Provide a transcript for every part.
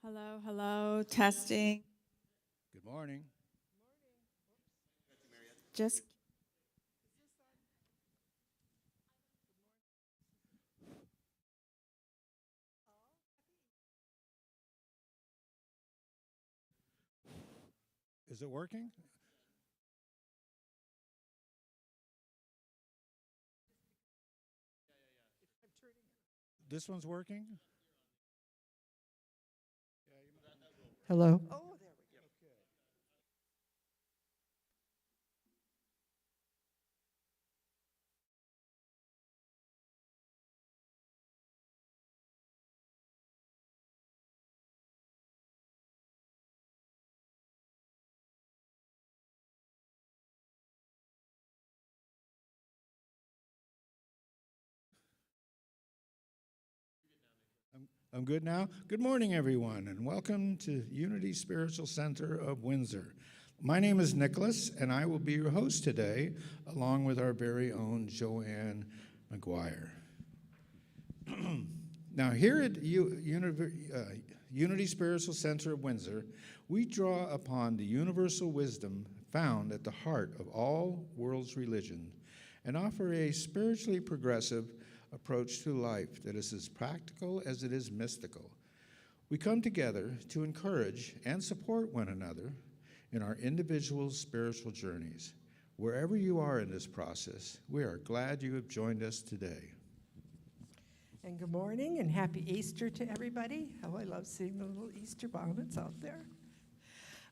Hello, hello, testing. Good morning. Just Is it working? This one's working? Hello. I'm good now. Good morning, everyone, and welcome to Unity Spiritual Center of Windsor. My name is Nicholas, and I will be your host today, along with our very own Joanne McGuire. Now, here at Unity Spiritual Center of Windsor, we draw upon the universal wisdom found at the heart of all world's religion and offer a spiritually progressive approach to life that is as practical as it is mystical. We come together to encourage and support one another in our individual spiritual journeys. Wherever you are in this process, we are glad you have joined us today. And good morning and happy Easter to everybody. Oh, I love seeing the little Easter bonnets out there.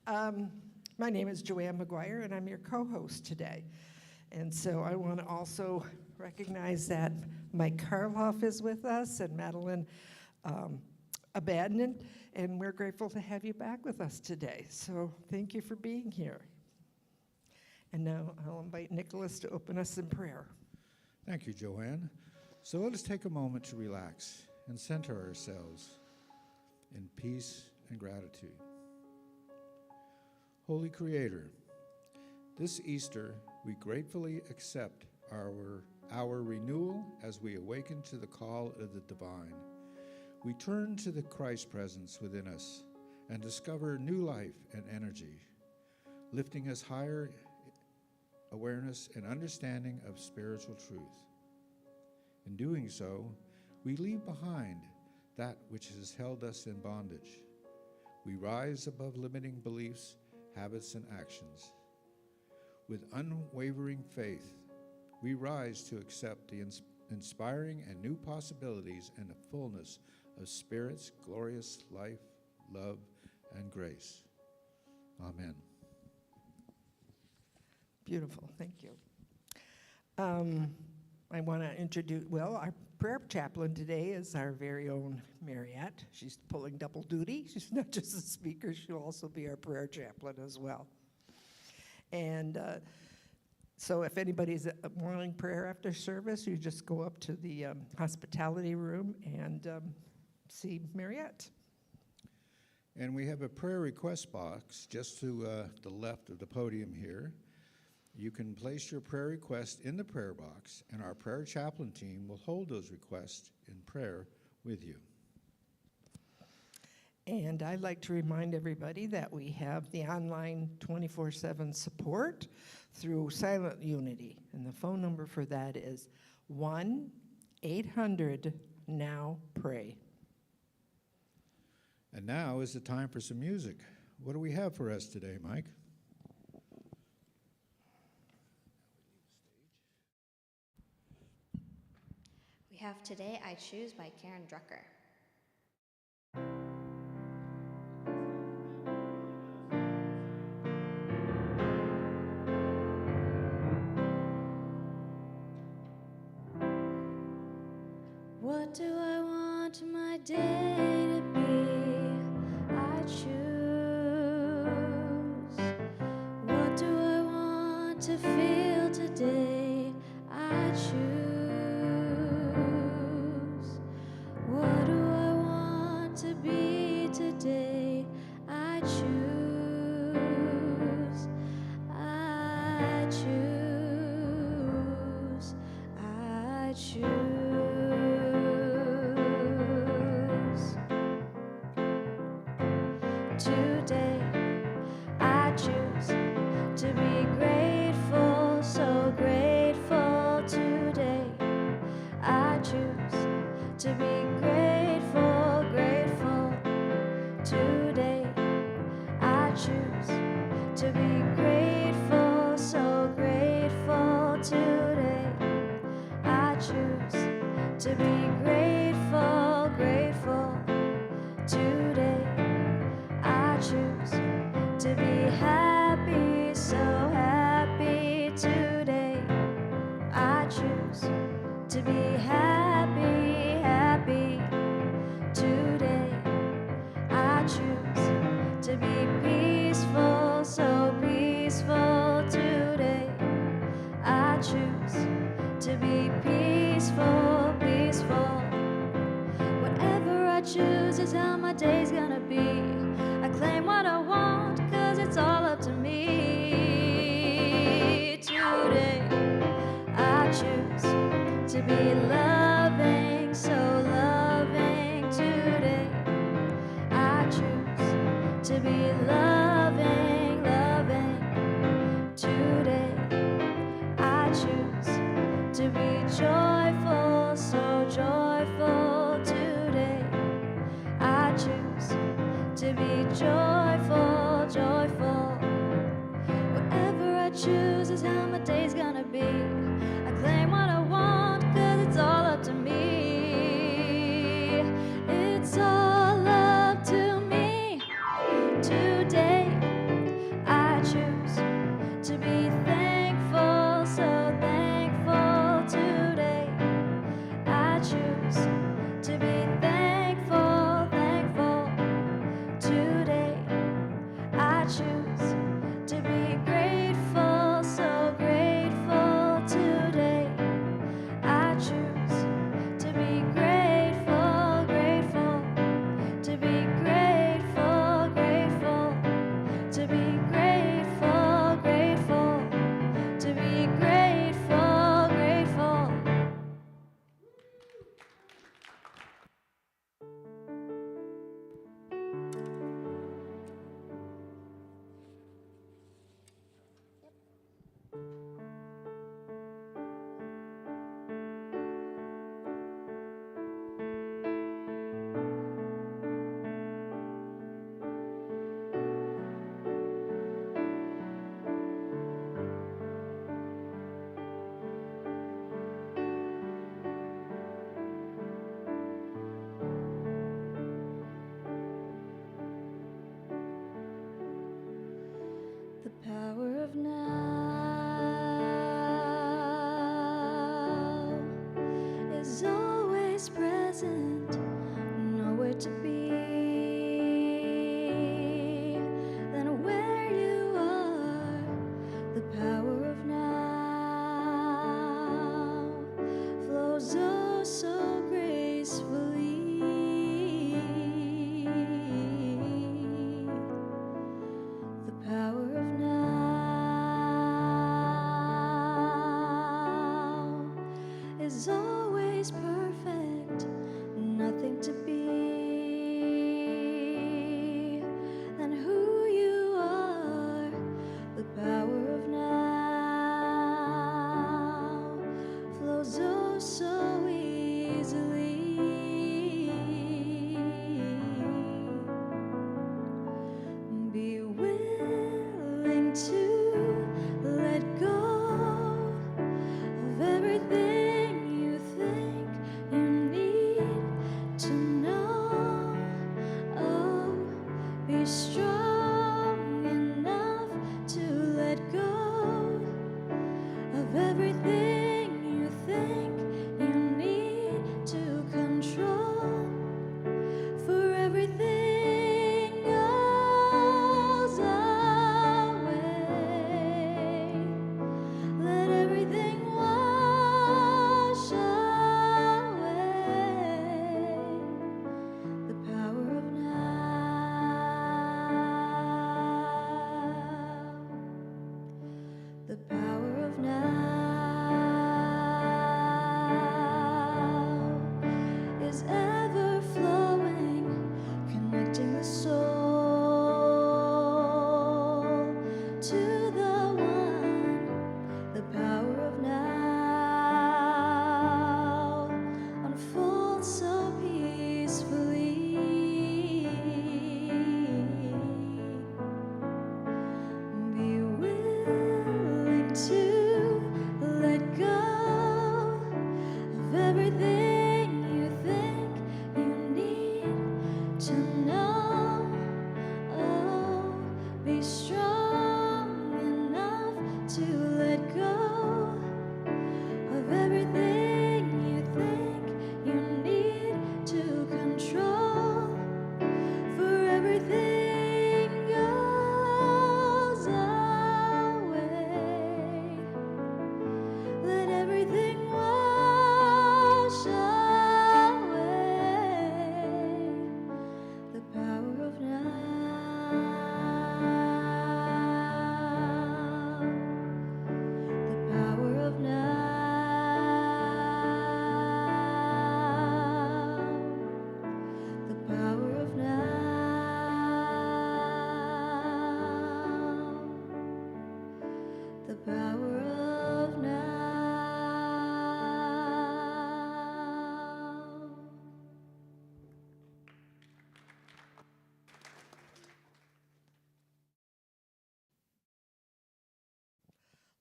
My name is Joanne McGuire, and I'm your co-host today. And so I want to also recognize that Mike Karloff is with us and Madeline Abadnan, and we're grateful to have you back with us today. So thank you for being here. And now I'll invite Nicholas to open us in prayer. Thank you, Joanne. So let us take a moment to relax and center ourselves in peace and gratitude. Holy Creator, this Easter we gratefully accept our renewal as we awaken to the call of the divine. We turn to the Christ presence within us and discover new life and energy, lifting us higher awareness and understanding of spiritual truth. In doing so, we leave behind that which has held us in bondage. We rise above limiting beliefs, habits, and actions. With unwavering faith, we rise to accept the inspiring and new possibilities and the fullness of Spirit's glorious life, love, and grace. Amen. Beautiful, thank you. I want to introduce, our prayer chaplain today is our very own Mariette. She's pulling double duty. She's not just a speaker, she'll also be our prayer chaplain as well. And so if anybody's wanting prayer after service, you just go up to the hospitality room and see Mariette. And we have a prayer request box just to the left of the podium here. You can place your prayer request in the prayer box, and our prayer chaplain team will hold those requests in prayer with you. And I'd like to remind everybody that we have the online 24/7 support through Silent Unity. And the phone number for that is 1-800-NOW-PRAY. And now is the time for some music. What do we have for us today, Mike? We have Today I Choose by Karen Drucker. What do I want my day to be? I choose. What do I want to feel today? I choose. What do I want to be today? I choose. I choose. I choose. today. I choose to be grateful, so grateful today. I choose to be grateful, grateful today. I choose to be grateful, so grateful today. I choose to be grateful, grateful today. I choose to be happy, so happy today. I choose to be happy, happy today. I choose to be peaceful, so peaceful today. I choose to be peaceful, peaceful. Whatever I choose is how my day's gonna be. I claim what I want, 'cause it's all up to me. Today, I choose to be loving, so loving today. I choose to be loving, loving today. I choose to be joyful, so joyful today. I choose to be joyful, joyful. Whatever I choose is how my day's gonna be. I claim what I want, 'cause it's all up to me. It's all up to me today. I choose to be thankful, so thankful today. I choose to be thankful, thankful today. I choose to be grateful, so grateful today. I choose to be grateful, grateful, to be grateful, grateful, to be grateful, grateful, to be grateful, grateful. The power of now is always present, nowhere to be than where you are. The power of now flows oh so gracefully. The power of now is always perfect, nothing to be than who you are. The power of now flows oh so easily. Be willing to let go of everything you think you need to know. Oh, be strong enough to let go of everything you think you need to control. For everything goes away. Let everything wash away. The power of now. The power of now.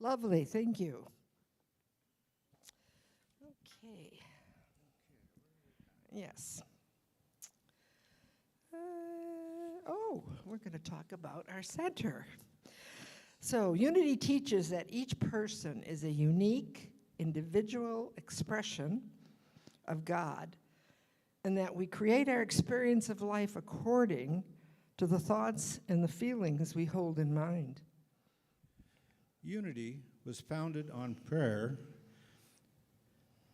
Lovely, thank you. Okay. Yes. We're going to talk about our center. So, Unity teaches that each person is a unique, individual expression of God, and that we create our experience of life according to the thoughts and the feelings we hold in mind. Unity was founded on prayer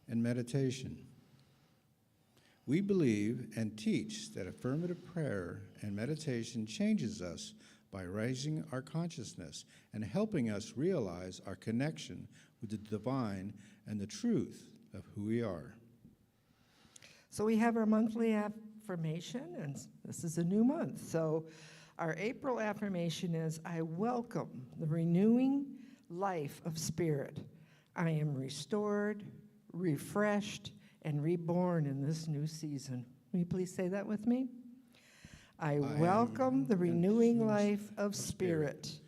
and meditation. We believe and teach that affirmative prayer and meditation changes us by raising our consciousness and helping us realize our connection with the divine and the truth of who we are. So we have our monthly affirmation, and this is a new month. So our April affirmation is, I welcome the renewing life of spirit. I am restored, refreshed, and reborn in this new season. Will you please say that with me? I welcome the renewing life of spirit.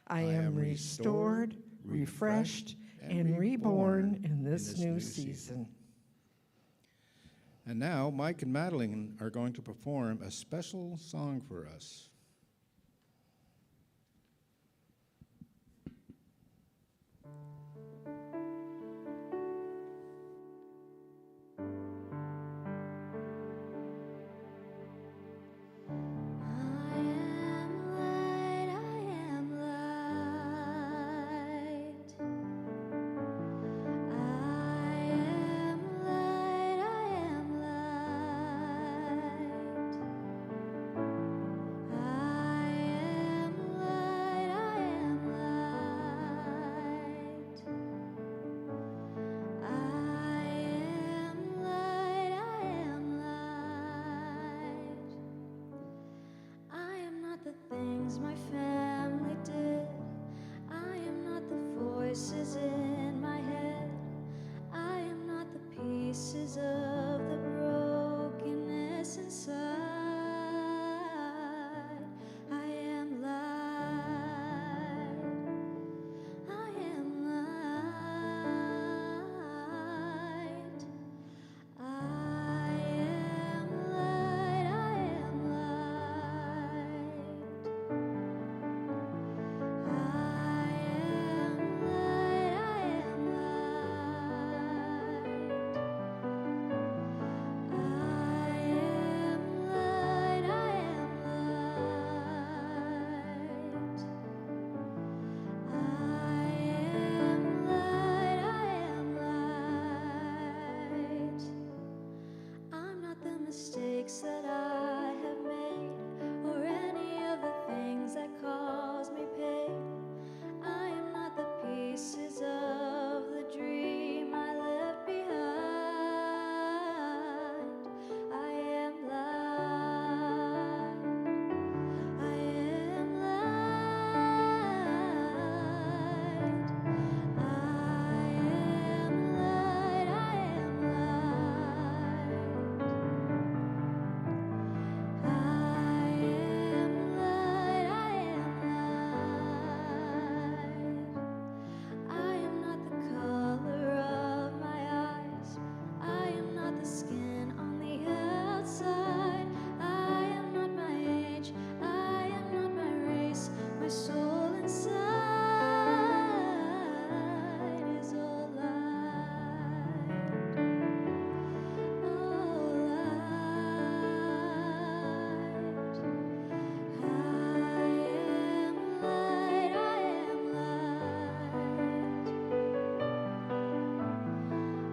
I am restored, refreshed, and reborn in this new season. And now, Mike and Madeline are going to perform a special song for us. My family did. I am not the voices in my head. I am not the pieces of the brokenness inside. I am light. I am light. I am light. I am light. Mistakes that I have made, or any of the things that cause me pain. I am not the pieces of the dream I left behind. I am light. I am light. I am light. I am light. I am light, I am light. I am not the color of my eyes. I am not the skin on the outside. I am not my age. I am not my race. My soul inside is all light. All light. I am light, I am light.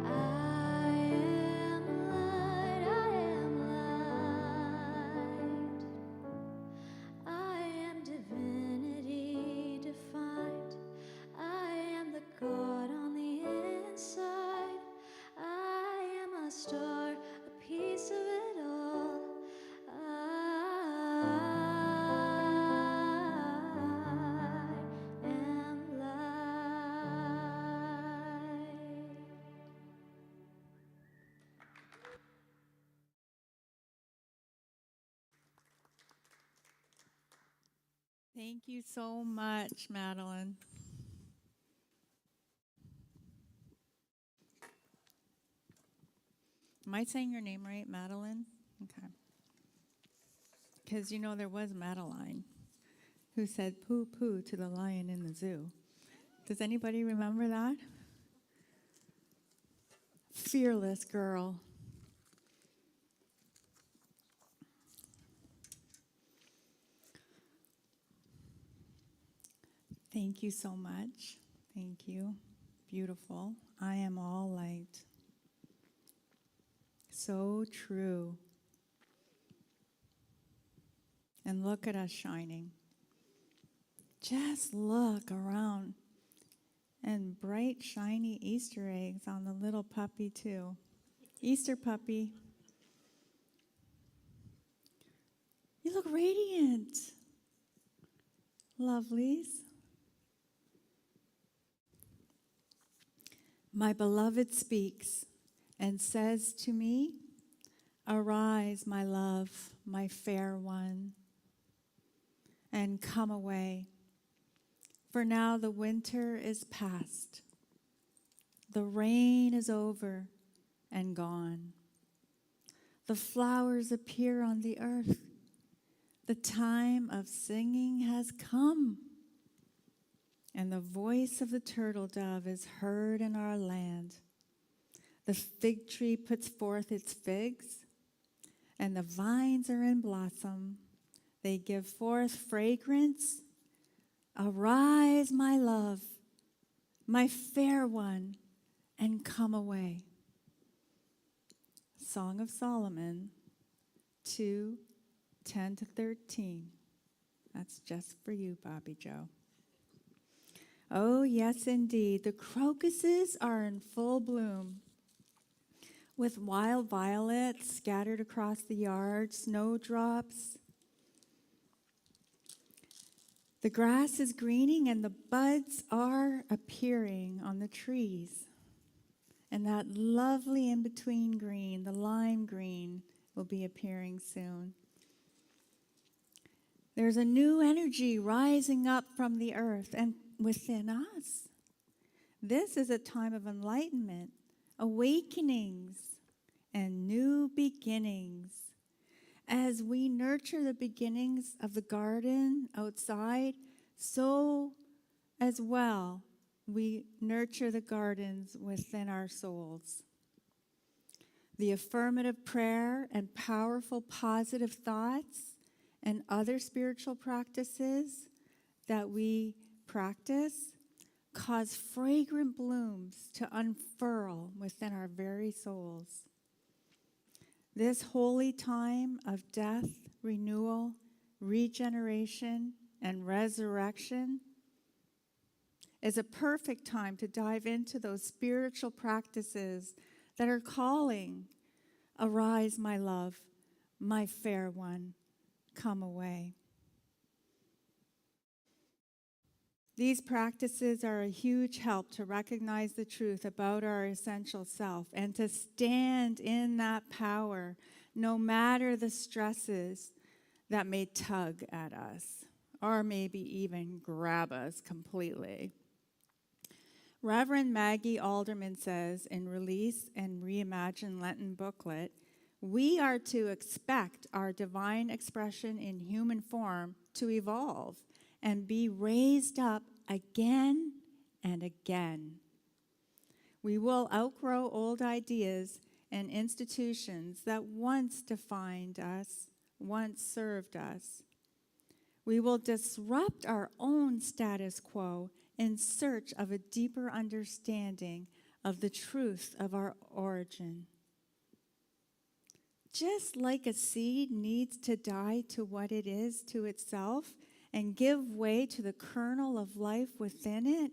I am light, I am light. I am divinity defined. I am the God on the inside. I am a star, a piece of it all. I am light. Thank you so much, Madeline. Am I saying your name right, Madeline? Okay. Because you know there was Madeline who said poo poo to the lion in the zoo. Does anybody remember that? Fearless girl. Thank you so much. Thank you. Beautiful. I am all light. So true. And look at us shining. Just look around. And bright, shiny Easter eggs on the little puppy, too. Easter puppy. You look radiant. Lovelies. My beloved speaks and says to me, arise, my love, my fair one, and come away. For now the winter is past. The rain is over and gone. The flowers appear on the earth. The time of singing has come. And the voice of the turtle dove is heard in our land. The fig tree puts forth its figs, and the vines are in blossom. They give forth fragrance. Arise, my love, my fair one, and come away. Song of Solomon 2:10-13. That's just for you, Bobby Joe. Oh, yes, indeed. The crocuses are in full bloom, with wild violets scattered across the yard, snowdrops. The grass is greening and the buds are appearing on the trees. And that lovely in-between green, the lime green, will be appearing soon. There's a new energy rising up from the earth and within us. This is a time of enlightenment, awakenings, and new beginnings. As we nurture the beginnings of the garden outside, so as well we nurture the gardens within our souls. The affirmative prayer and powerful positive thoughts and other spiritual practices that we practice cause fragrant blooms to unfurl within our very souls. This holy time of death, renewal, regeneration, and resurrection is a perfect time to dive into those spiritual practices that are calling, arise, my love, my fair one, come away. These practices are a huge help to recognize the truth about our essential self and to stand in that power no matter the stresses that may tug at us or maybe even grab us completely. Reverend Maggie Alderman says in Release and Reimagine Lenten booklet, we are to expect our divine expression in human form to evolve and be raised up again and again. We will outgrow old ideas and institutions that once defined us, once served us. We will disrupt our own status quo in search of a deeper understanding of the truth of our origin. Just like a seed needs to die to what it is to itself and give way to the kernel of life within it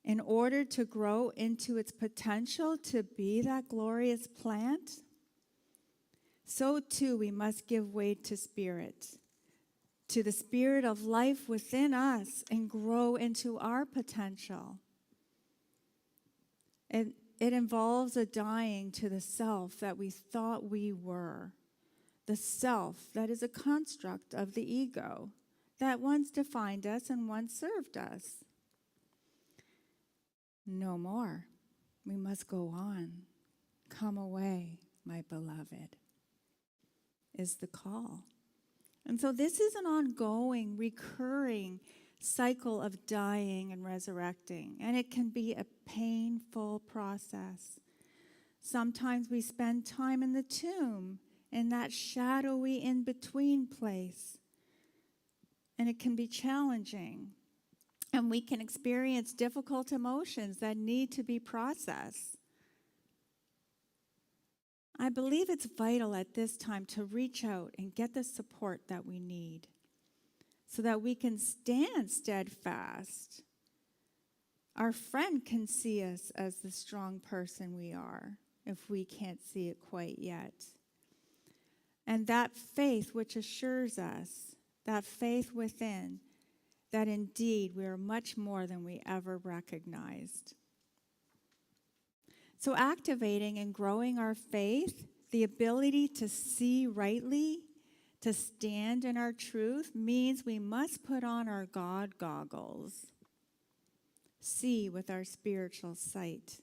in order to grow into its potential to be that glorious plant, so too we must give way to spirit, to the spirit of life within us and grow into our potential. And it involves a dying to the self that we thought we were, the self that is a construct of the ego that once defined us and once served us. No more. We must go on, Come away, my beloved, is the call. And so this is an ongoing, recurring cycle of dying and resurrecting, and it can be a painful process. Sometimes we spend time in the tomb, in that shadowy in-between place, and it can be challenging. And we can experience difficult emotions that need to be processed. I believe it's vital at this time to reach out and get the support that we need so that we can stand steadfast. Our friend can see us as the strong person we are if we can't see it quite yet. And that faith which assures us, that faith within, that indeed we are much more than we ever recognized. So activating and growing our faith, the ability to see rightly, to stand in our truth, means we must put on our God goggles, see with our spiritual sight.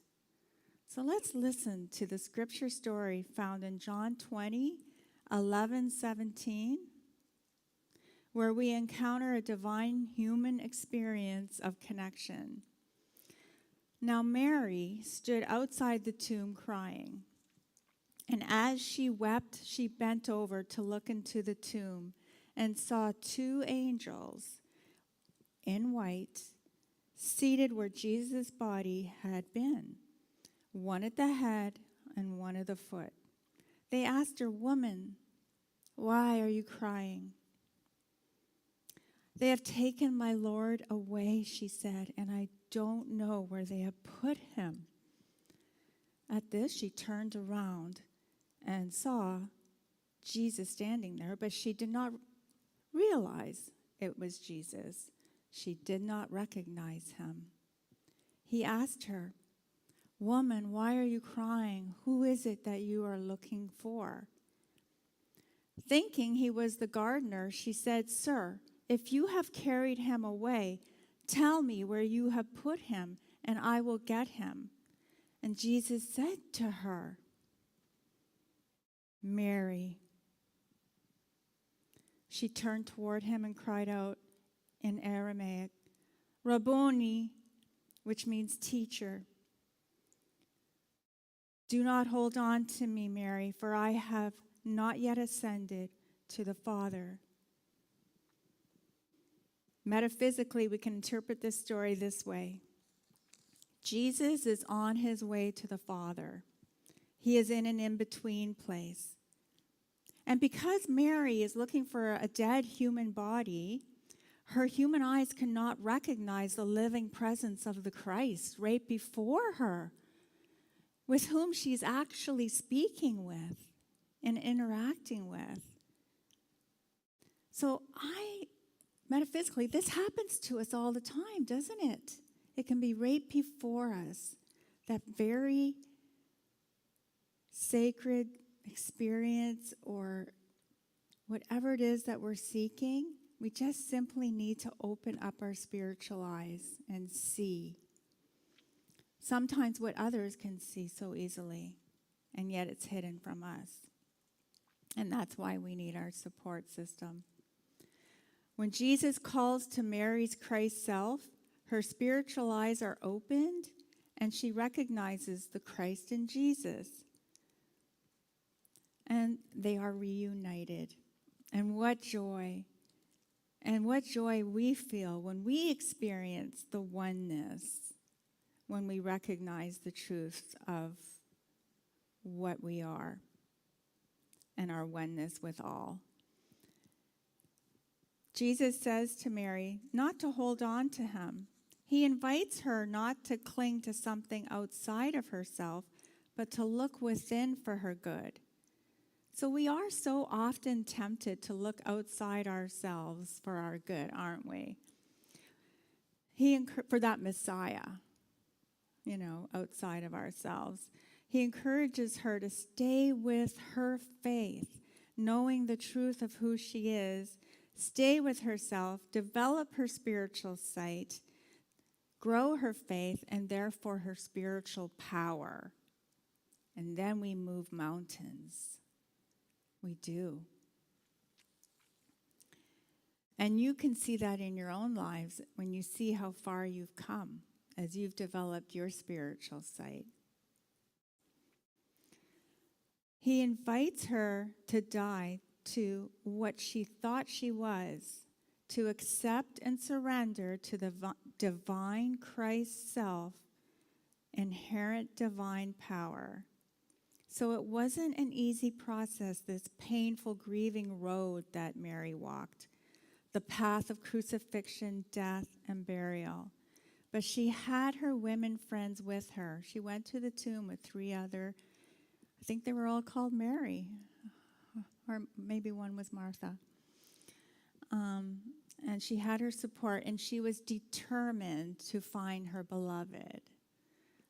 So let's listen to the scripture story found in John 20:11-17, where we encounter a divine human experience of connection. Now Mary stood outside the tomb crying, and as she wept, she bent over to look into the tomb and saw two angels in white seated where Jesus' body had been, one at the head and one at the foot. They asked her, "Woman, why are you crying?" "They have taken my Lord away," she said, "and I don't know where they have put him." At this, she turned around and saw Jesus standing there, but she did not realize it was Jesus. She did not recognize him. He asked her, "Woman, why are you crying? Who is it that you are looking for?" Thinking he was the gardener, she said, "Sir, if you have carried him away, tell me where you have put him, and I will get him." And Jesus said to her, "Mary." She turned toward him and cried out in Aramaic, "Rabboni," which means teacher. "Do not hold on to me, Mary, for I have not yet ascended to the Father." Metaphysically, we can interpret this story this way. Jesus is on his way to the Father. He is in an in-between place. And because Mary is looking for a dead human body, her human eyes cannot recognize the living presence of the Christ right before her, with whom she's actually speaking with and interacting with. So metaphysically, this happens to us all the time, doesn't it? It can be right before us, that very sacred experience or whatever it is that we're seeking. We just simply need to open up our spiritual eyes and see. Sometimes what others can see so easily, and yet it's hidden from us. And that's why we need our support system. When Jesus calls to Mary's Christ self, her spiritual eyes are opened and she recognizes the Christ in Jesus. And they are reunited. And what joy. And what joy we feel when we experience the oneness, when we recognize the truth of what we are and our oneness with all. Jesus says to Mary not to hold on to him. He invites her not to cling to something outside of herself, but to look within for her good. So we are so often tempted to look outside ourselves for our good, aren't we? For that Messiah, outside of ourselves. He encourages her to stay with her faith, knowing the truth of who she is, stay with herself, develop her spiritual sight, grow her faith, and therefore her spiritual power. and then we move mountains. We do. And you can see that in your own lives when you see how far you've come as you've developed your spiritual sight. He invites her to die to what she thought she was, to accept and surrender to the divine Christ self, inherent divine power. So it wasn't an easy process, this painful, grieving road that Mary walked, the path of crucifixion, death, and burial. But she had her women friends with her. She went to the tomb with 3 other, I think they were all called Mary, or maybe one was Martha. And she had her support, and she was determined to find her beloved.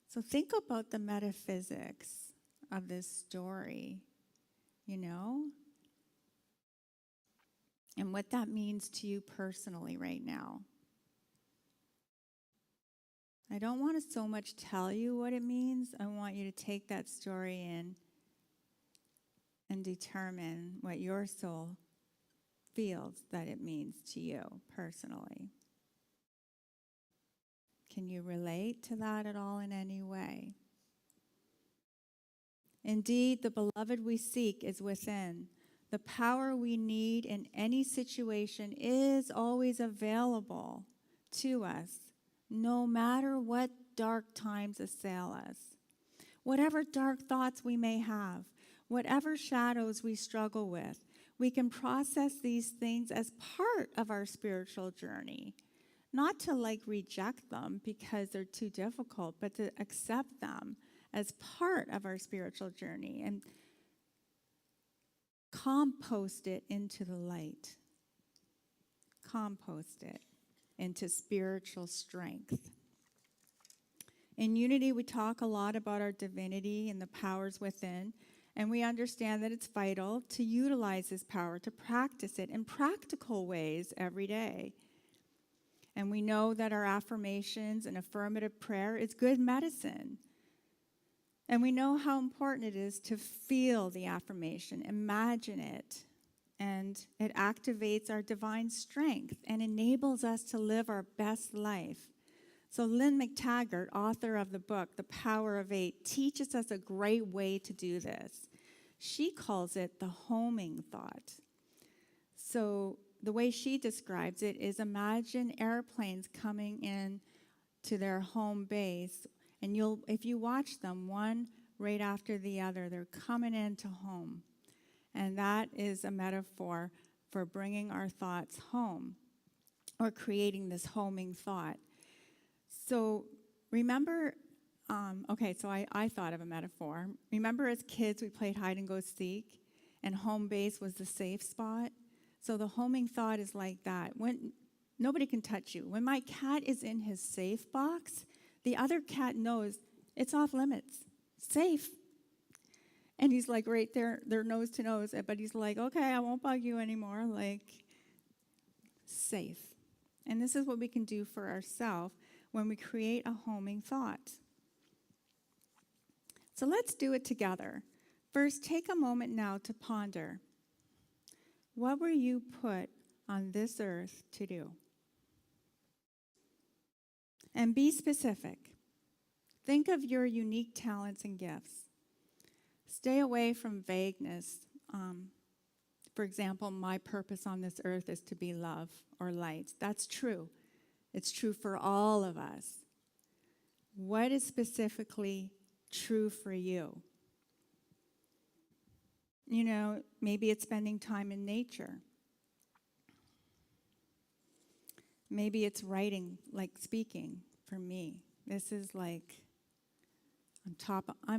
So think about the metaphysics of this story, you know, and what that means to you personally right now. I don't want to so much tell you what it means. I want you to take that story in and determine what your soul feels that it means to you personally. Can you relate to that at all in any way? Indeed, the beloved we seek is within. The power we need in any situation is always available to us, no matter what dark times assail us. Whatever dark thoughts we may have, whatever shadows we struggle with, we can process these things as part of our spiritual journey. Not to reject them because they're too difficult, but to accept them as part of our spiritual journey and compost it into the light. Compost it into spiritual strength. In Unity, we talk a lot about our divinity and the powers within, and we understand that it's vital to utilize this power, to practice it in practical ways every day. And we know that our affirmations and affirmative prayer is good medicine. And we know how important it is to feel the affirmation, imagine it, and it activates our divine strength and enables us to live our best life. So Lynn McTaggart, author of the book, The Power of 8, teaches us a great way to do this. She calls it the homing thought. So the way she describes it is imagine airplanes coming in to their home base, and if you watch them, one right after the other, they're coming into home. And that is a metaphor for bringing our thoughts home or creating this homing thought. So remember, so I thought of a metaphor. Remember as kids we played hide and go seek, and home base was the safe spot? So the homing thought is like that. When nobody can touch you. When my cat is in his safe box, the other cat knows it's off limits, safe. And he's like right there, they're nose to nose, but he's like, okay, I won't bug you anymore, safe. And this is what we can do for ourselves when we create a homing thought. So let's do it together. First, take a moment now to ponder. What were you put on this earth to do? And be specific. Think of your unique talents and gifts. Stay away from vagueness. For example, my purpose on this earth is to be love or light. That's true. It's true for all of us. What is specifically true for you? You know, maybe it's spending time in nature. Maybe it's writing, like speaking for me. This is I'm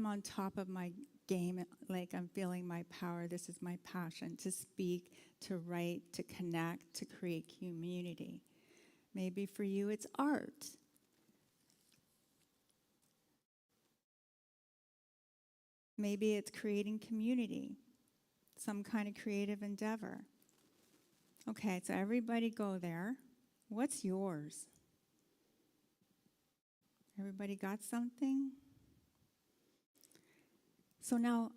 on top of my game, I'm feeling my power. This is my passion, to speak, to write, to connect, to create community. Maybe for you it's art. Maybe it's creating community, some kind of creative endeavor. Okay, so everybody go there. What's yours? Everybody got something? So now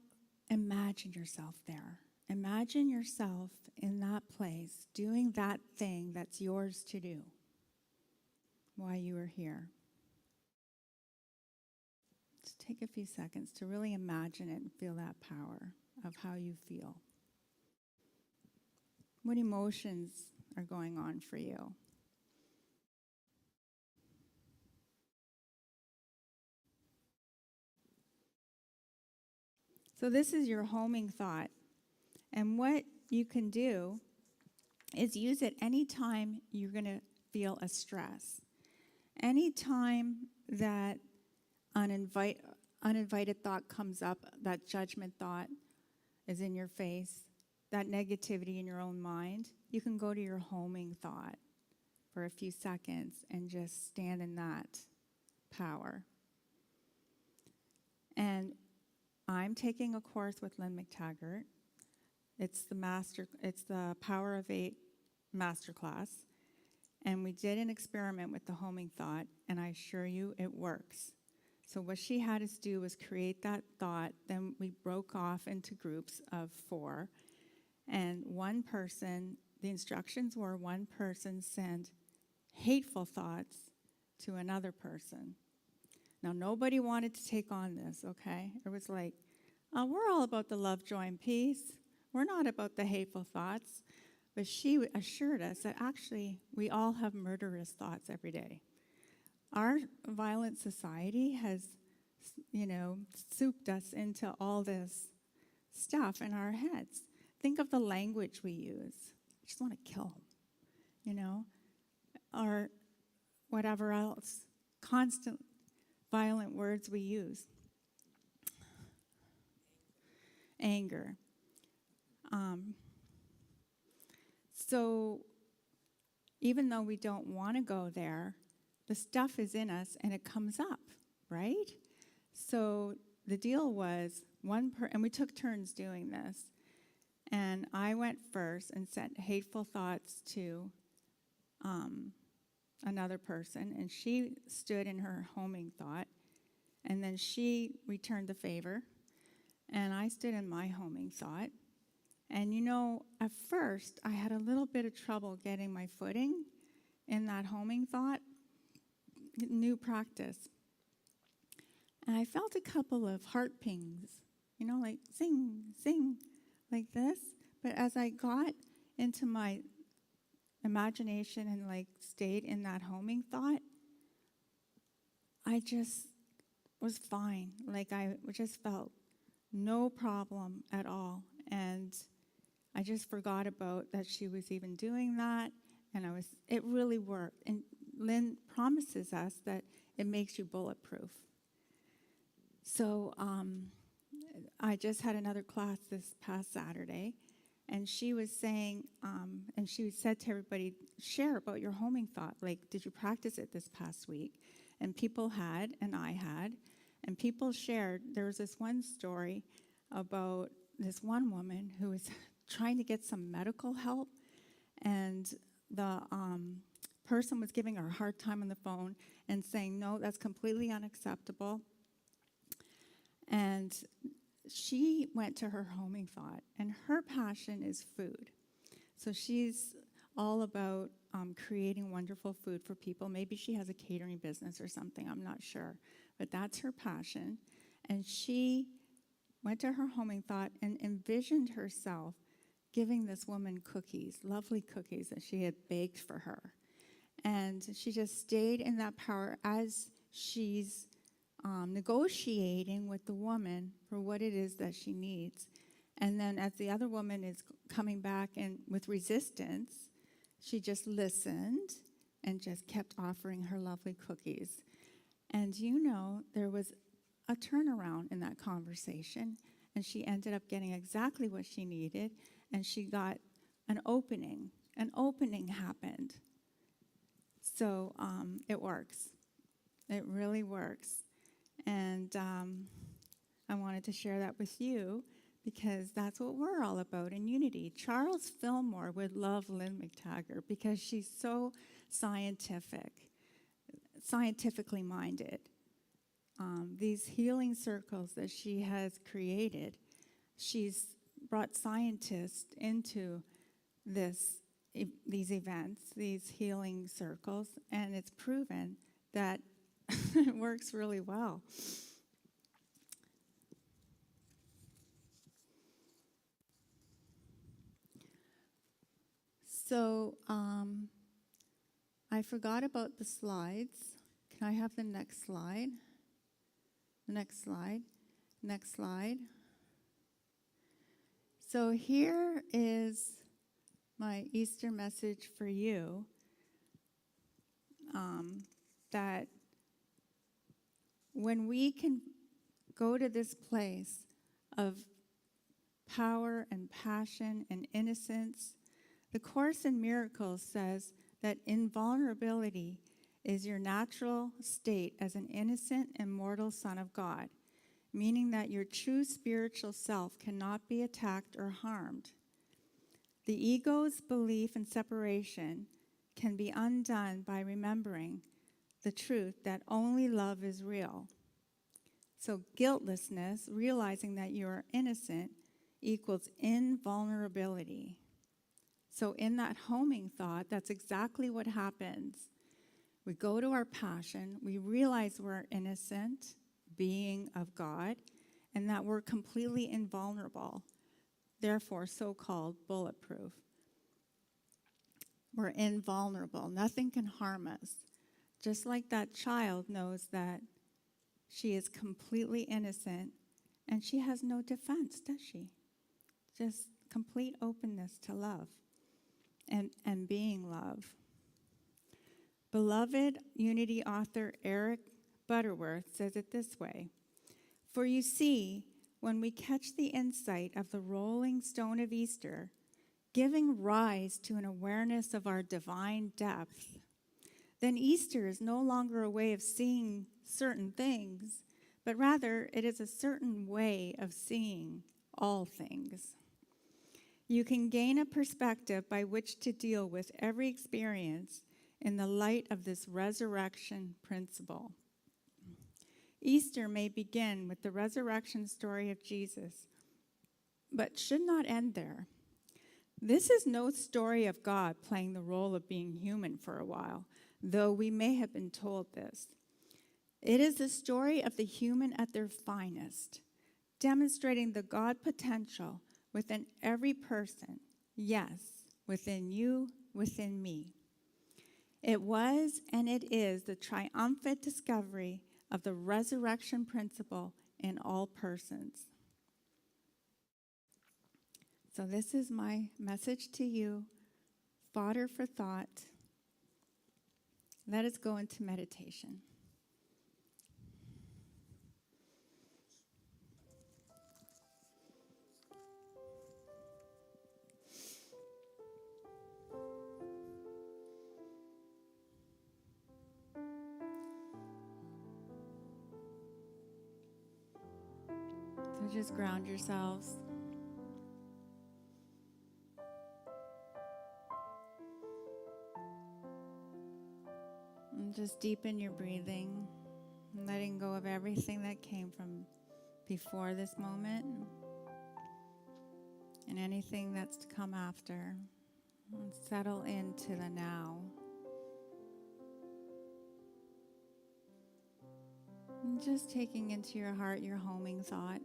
imagine yourself there. Imagine yourself in that place doing that thing that's yours to do while you are here. Just take a few seconds to really imagine it and feel that power of how you feel. What emotions are going on for you? So this is your homing thought. And what you can do is use it anytime you're going to feel a stress. Anytime that uninvited thought comes up, that judgment thought is in your face, that negativity in your own mind, you can go to your homing thought for a few seconds and just stand in that power. And I'm taking a course with Lynn McTaggart. It's the Power of 8 masterclass. And we did an experiment with the homing thought, and I assure you it works. So what she had us do was create that thought, then we broke off into groups of 4. And one person, the instructions were one person send hateful thoughts to another person. Now, nobody wanted to take on this, okay? It was like, we're all about the love, joy, and peace. We're not about the hateful thoughts. But she assured us that actually we all have murderous thoughts every day. Our violent society has, souped us into all this stuff in our heads. Think of the language we use. I just want to kill him, or whatever else. Constant violent words we use. Anger. So even though we don't want to go there, the stuff is in us and it comes up, right? So the deal was and we took turns doing this. And I went first and sent hateful thoughts to another person, and she stood in her homing thought, and then she returned the favor, and I stood in my homing thought. And at first, I had a little bit of trouble getting my footing in that homing thought, new practice. And I felt a couple of heart pings, like zing, zing, like this. But as I got into my imagination and stayed in that homing thought, I just was fine. I just felt no problem at all. And I just forgot about that she was even doing that. And it really worked. And Lynn promises us that it makes you bulletproof. So I just had another class this past Saturday, and she was saying, and she said to everybody, share about your homing thought. Did you practice it this past week? And people had, and I had, and people shared. There was this one story about this one woman who was trying to get some medical help, and the person was giving her a hard time on the phone and saying, no, that's completely unacceptable. And she went to her homing thought, and her passion is food. So she's all about creating wonderful food for people. Maybe she has a catering business or something, I'm not sure. But that's her passion. And she went to her homing thought and envisioned herself giving this woman cookies, lovely cookies that she had baked for her. And she just stayed in that power as she's negotiating with the woman for what it is that she needs. And then as the other woman is coming back and with resistance, she just listened and just kept offering her lovely cookies. And there was a turnaround in that conversation, and she ended up getting exactly what she needed, and she got an opening. An opening happened. So it works. It really works. And I wanted to share that with you because that's what we're all about in Unity. Charles Fillmore would love Lynn McTaggart because she's so scientifically minded. these healing circles that she has created. She's brought scientists into these events, these healing circles, and it's proven that it works really well. So I forgot about the slides. Can I have the next slide? The next slide. Next slide. So here is my Easter message for you, that when we can go to this place of power and passion and innocence, the Course in Miracles says that invulnerability is your natural state as an innocent, immortal Son of God, meaning that your true spiritual self cannot be attacked or harmed. The ego's belief in separation can be undone by remembering the truth that only love is real. So guiltlessness, realizing that you are innocent, equals invulnerability. So in that homing thought, that's exactly what happens. We go to our passion, we realize we're innocent being of God, and that we're completely invulnerable, therefore so-called bulletproof. We're invulnerable. Nothing can harm us. Just like that child knows that she is completely innocent, and she has no defense, does she? Just complete openness to love and being love. Beloved Unity author Eric Butterworth says it this way: "For you see, when we catch the insight of the rolling stone of Easter, giving rise to an awareness of our divine depth, then Easter is no longer a way of seeing certain things, but rather it is a certain way of seeing all things. You can gain a perspective by which to deal with every experience in the light of this resurrection principle. Easter may begin with the resurrection story of Jesus, but should not end there. This is no story of God playing the role of being human for a while, though we may have been told this. It is the story of the human at their finest, demonstrating the God potential within every person, yes, within you, within me. It was and it is the triumphant discovery of the resurrection principle in all persons." So this is my message to you, fodder for thought. Let us go into meditation. So just ground yourselves. And just deepen your breathing, letting go of everything that came from before this moment and anything that's to come after. And settle into the now. And just taking into your heart your homing thought.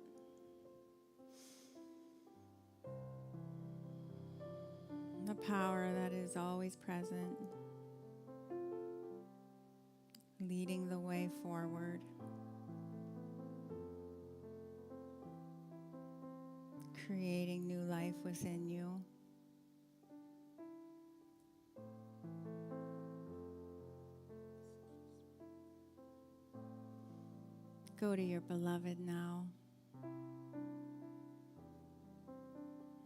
The power that is always present, leading the way forward, creating new life within you. Go to your beloved now.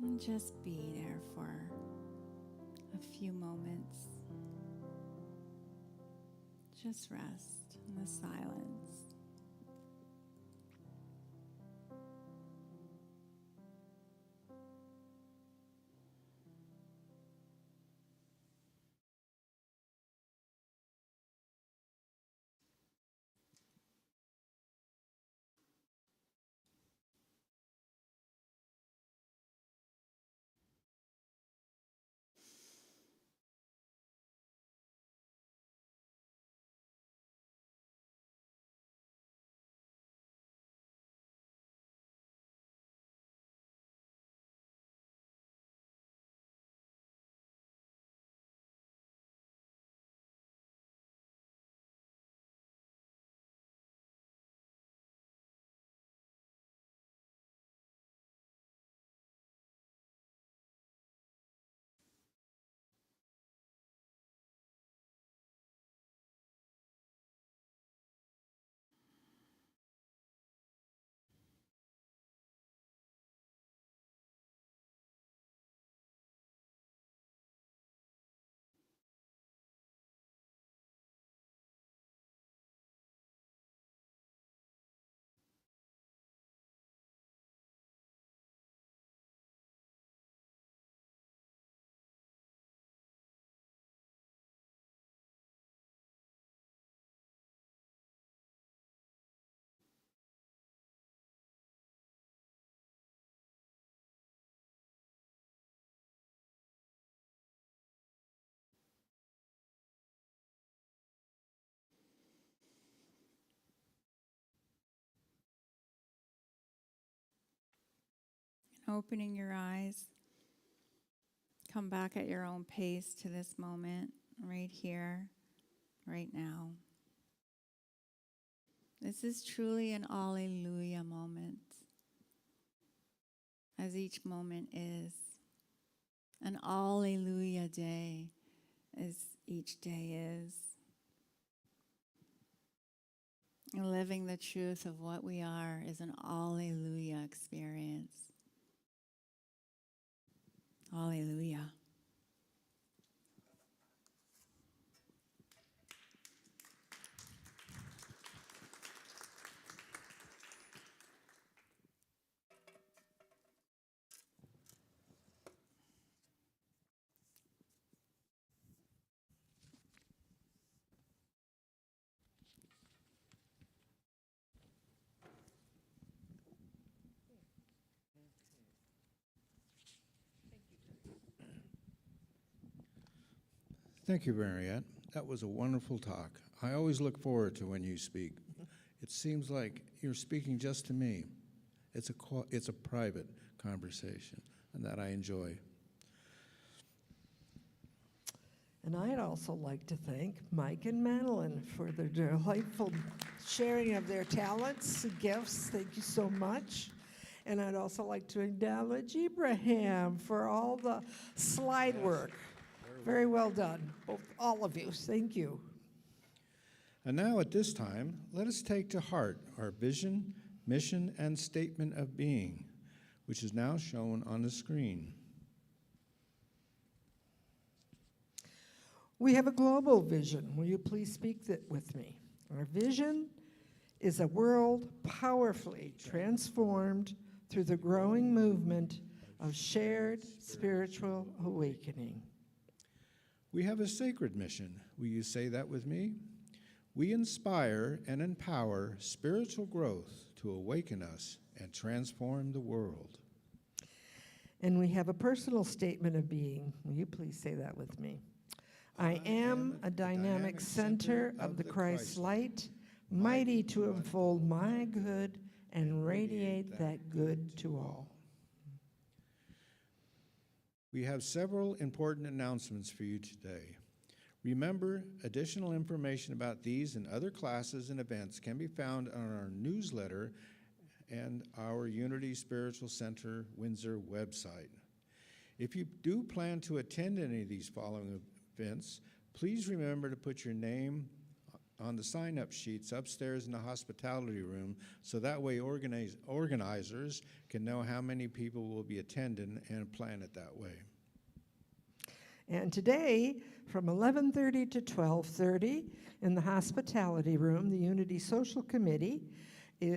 And just be there for a few moments. Just rest in the silence. opening your eyes. Come back at your own pace to this moment, right here, right now. This is truly an alleluia moment, as each moment is. An alleluia day, as each day is. And living the truth of what we are is an alleluia experience. Alleluia. Thank you, Mariette. That was a wonderful talk. I always look forward to when you speak. It seems like you're speaking just to me. It's a private conversation, and that I enjoy. And I'd also like to thank Mike and Madeline for their delightful sharing of their talents and gifts. Thank you so much. And I'd also like to acknowledge Ibrahim for all the slide work. Very well done, all of you. Thank you. And now at this time, let us take to heart our vision, mission, and statement of being, which is now shown on the screen. We have a global vision. Will you please speak that with me? Our vision is a world powerfully transformed through the growing movement of shared spiritual awakening. We have a sacred mission. Will you say that with me? We inspire and empower spiritual growth to awaken us and transform the world. And we have a personal statement of being. Will you please say that with me? I am a dynamic center of the Christ light, mighty to unfold my good and radiate that good to all. We have several important announcements for you today. Remember, additional information about these and other classes and events can be found on our newsletter and our Unity Spiritual Center Windsor website. If you do plan to attend any of these following events, please remember to put your name on the sign-up sheets upstairs in the hospitality room, so that way organizers can know how many people will be attending and plan it that way. And today, from 11:30 to 12:30, in the hospitality room, the Unity Social Committee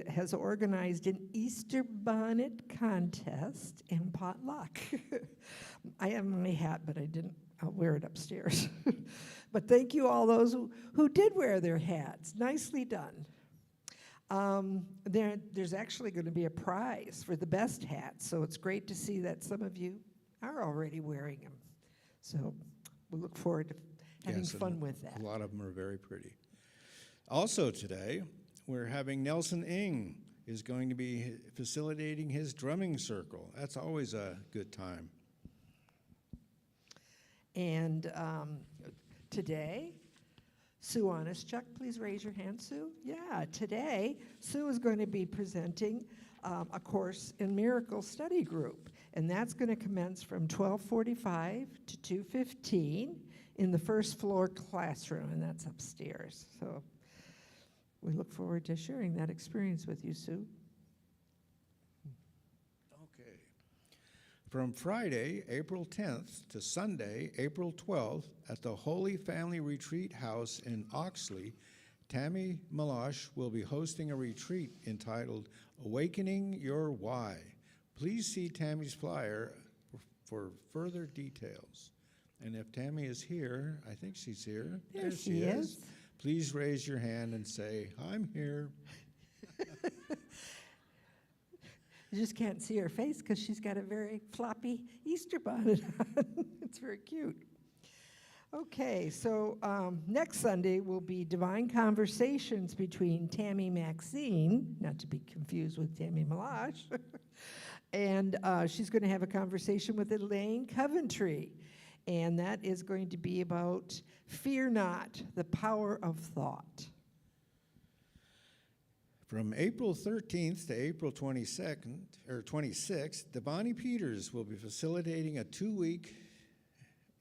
has organized an Easter bonnet contest and potluck. I have my hat, but I'll wear it upstairs. But thank you all those who did wear their hats. Nicely done. There's actually going to be a prize for the best hat, so it's great to see that some of you are already wearing them. So we'll look forward to having fun with that. A lot of them are very pretty. Also today, we're having Nelson Ng is going to be facilitating his drumming circle. That's always a good time. And today, Sue Onischuk, please raise your hand, Sue. Yeah, today, Sue is going to be presenting a course in Miracle Study Group, and that's going to commence from 12:45 to 2:15 in the first floor classroom, and that's upstairs. So we look forward to sharing that experience with you, Sue. Okay. From Friday, April 10th to Sunday, April 12th, at the Holy Family Retreat House in Oxley, Tammy Malosh will be hosting a retreat entitled Awakening Your Why. Please see Tammy's flyer for further details. And if Tammy is here, I think she's here. There she is. Please raise your hand and say, I'm here. You just can't see her face because she's got a very floppy Easter bonnet on. It's very cute. Okay, so next Sunday will be Divine Conversations between Tammy Maxine, not to be confused with Tammy Malaj, and she's going to have a conversation with Elaine Coventry, and that is going to be about fear not, the power of thought. From April 13th to April 22nd or 26th, Devani Peters will be facilitating a 2-week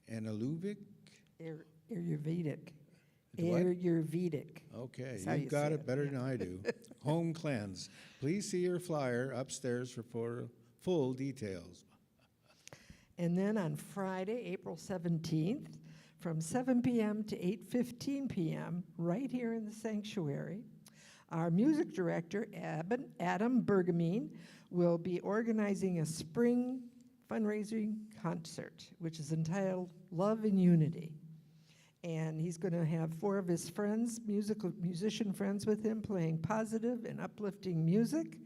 Ayurvedic. Ayurvedic. What? Ayurvedic. Okay, That's how you've you got say it it, better yeah. than I do. Home cleanse. Please see your flyer upstairs for full details. And then on Friday, April 17th, from 7 p.m. to 8:15 p.m., right here in the sanctuary, our music director, Adam Bergamine, will be organizing a spring fundraising concert, which is entitled Love and Unity. And he's going to have 4 of his friends, musician friends with him, playing positive and uplifting music.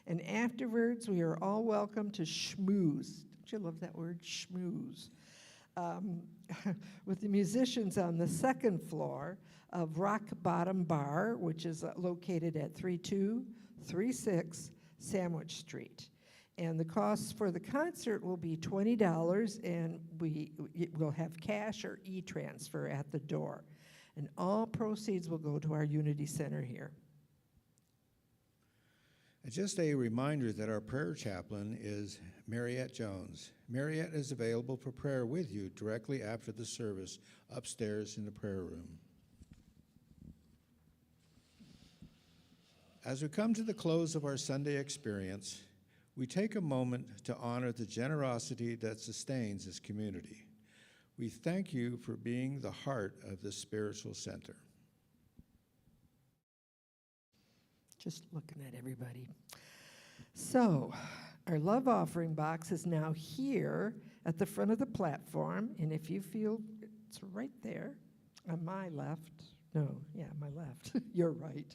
And afterwards, we are all welcome to schmooze. Don't you love that word, schmooze? With the musicians on the 2nd floor of Rock Bottom Bar, which is located at 3236 Sandwich Street. And the costs for the concert will be $20, and we'll have cash or e-transfer at the door. And all proceeds will go to our Unity Center here. And just a reminder that our prayer chaplain is Mariette Jones. Mariette is available for prayer with you directly after the service upstairs in the prayer room. As we come to the close of our Sunday experience, we take a moment to honor the generosity that sustains this community. We thank you for being the heart of this spiritual center. Just looking at everybody. So, our love offering box is now here at the front of the platform, and if you feel it's right there on my left, my left, you're right.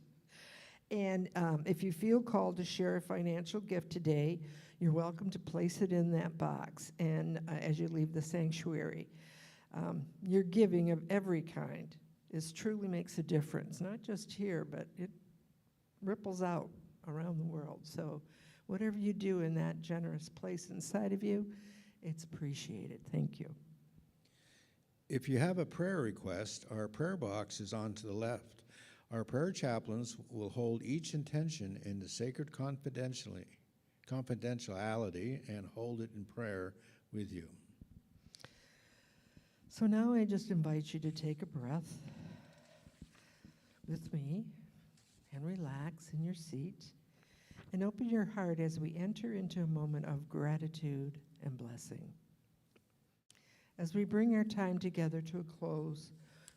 And if you feel called to share a financial gift today, you're welcome to place it in that box. And as you leave the sanctuary, your giving of every kind truly makes a difference, not just here, but it ripples out around the world. So whatever you do in that generous place inside of you, it's appreciated. Thank you. If you have a prayer request, our prayer box is on to the left. Our prayer chaplains will hold each intention in the sacred confidentiality and hold it in prayer with you. So now I just invite you to take a breath with me and relax in your seat and open your heart as we enter into a moment of gratitude and blessing. As we bring our time together to a close,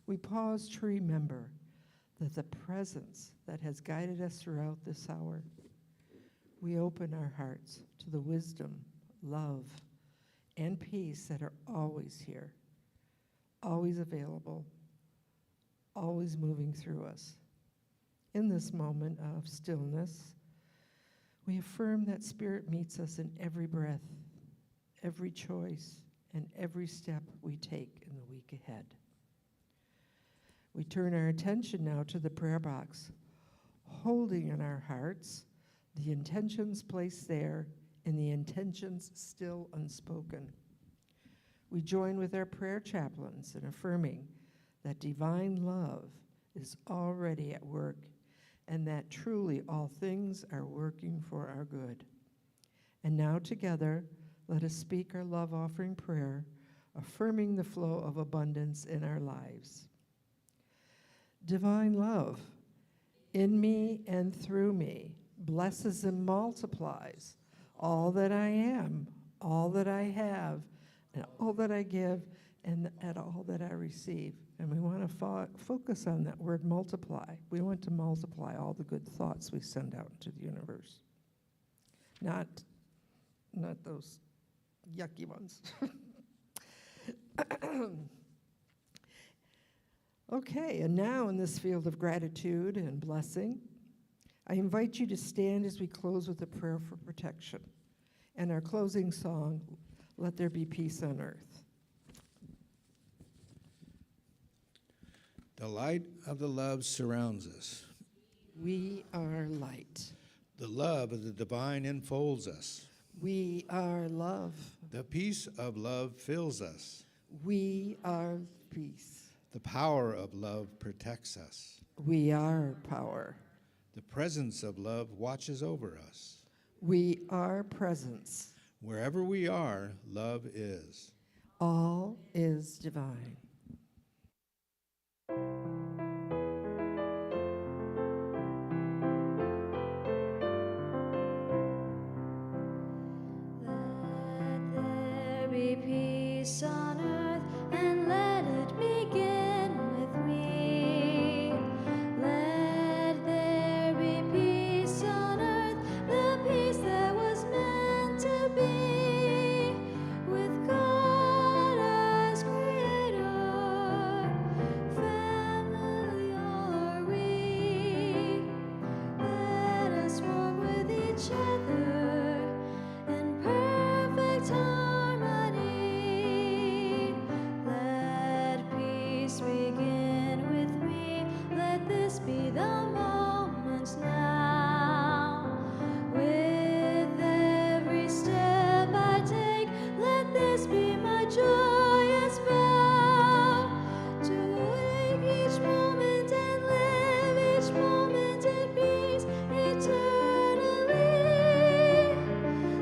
we pause to remember that the presence that has guided us throughout this hour, we open our hearts to the wisdom, love, and peace that are always here, always available, always moving through us. In this moment of stillness, we affirm that Spirit meets us in every breath, every choice, and every step we take in the week ahead. We turn our attention now to the prayer box, holding in our hearts the intentions placed there and the intentions still unspoken. We join with our prayer chaplains in affirming that divine love is already at work and that truly all things are working for our good. And now together, let us speak our love offering prayer, affirming the flow of abundance in our lives. Divine love, in me and through me, blesses and multiplies all that I am, all that I have, and all that I give, and all that I receive. And we want to focus on that word multiply. We want to multiply all the good thoughts we send out into the universe. Not those yucky ones. Okay, and now in this field of gratitude and blessing, I invite you to stand as we close with a prayer for protection and our closing song, Let There Be Peace on Earth. The light of the love surrounds us. We are light. The love of the divine enfolds us. We are love. The peace of love fills us. We are peace. The power of love protects us. We are power. The presence of love watches over us. We are presence. Wherever we are, love is. All is divine. Let there be peace on earth, and let it begin with me. Let there be peace on earth, the peace that was meant to be, with God as creator. Family are we. Let us walk with each other in perfect harmony. Let peace begin with me. Let this be the moment now. With every step I take, let this be my joyous vow. To wake each moment and live each moment in peace eternally.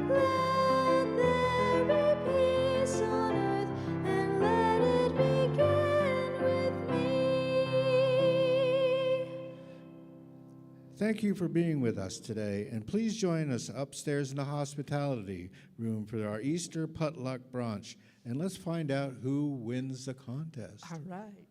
Let there be peace on earth, and let it begin with me. Thank you for being with us today, and please join us upstairs in the hospitality room for our Easter potluck brunch, and let's find out who wins the contest. All right.